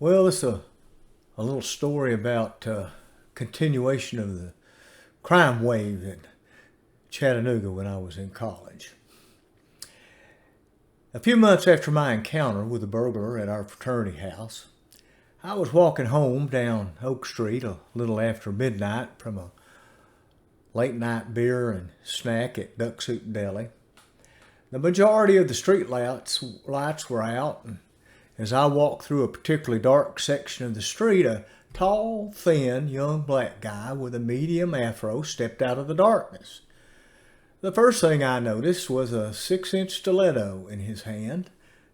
Well, it's a little story about continuation of the crime wave in Chattanooga when I was in college. A few months after my encounter with a burglar at our fraternity house, I was walking home down Oak Street a little after midnight from a late night beer and snack at Duck Soup Deli. The majority of the street lights were out, and as I walked through a particularly dark section of the street, a tall, thin, young black guy with a medium afro stepped out of the darkness. The first thing I noticed was a 6-inch stiletto in his hand,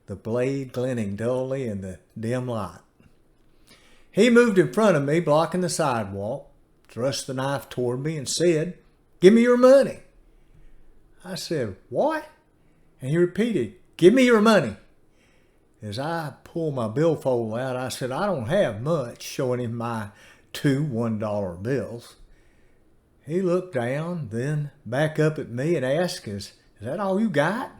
the blade glinting dully in the dim light. He moved in front of me, blocking the sidewalk, thrust the knife toward me and said, "Give me your money." I said, "What?" And he repeated, "Give me your money." As I pulled my billfold out, I said, "I don't have much," showing him my two $1 bills. He looked down, then back up at me and asked, Is that all you got?"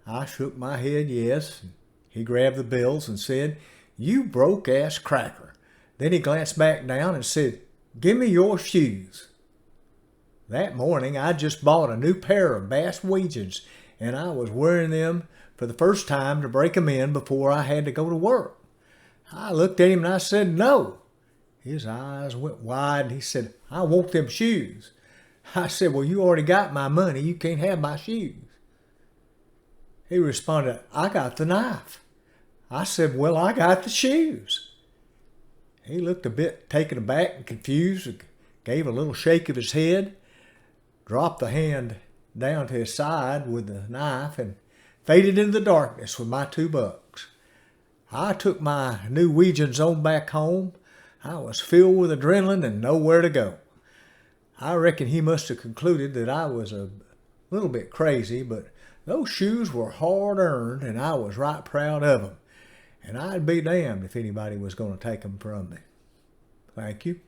I shook my head yes. He grabbed the bills and said, "You broke-ass cracker." Then he glanced back down and said, "Give me your shoes." That morning, I just bought a new pair of Bass Weejuns, and I was wearing them for the first time to break them in before I had to go to work. I looked at him and I said, "No." His eyes went wide and he said, "I want them shoes." I said, "Well, you already got my money. You can't have my shoes." He responded, "I got the knife." I said, "Well, I got the shoes." He looked a bit taken aback and confused, gave a little shake of his head, dropped the hand down to his side with the knife, and faded into the darkness with my $2. I took my new Weejuns on back home. I was filled with adrenaline and nowhere to go. I reckon he must have concluded that I was a little bit crazy, but those shoes were hard earned and I was right proud of them. And I'd be damned if anybody was going to take them from me. Thank you.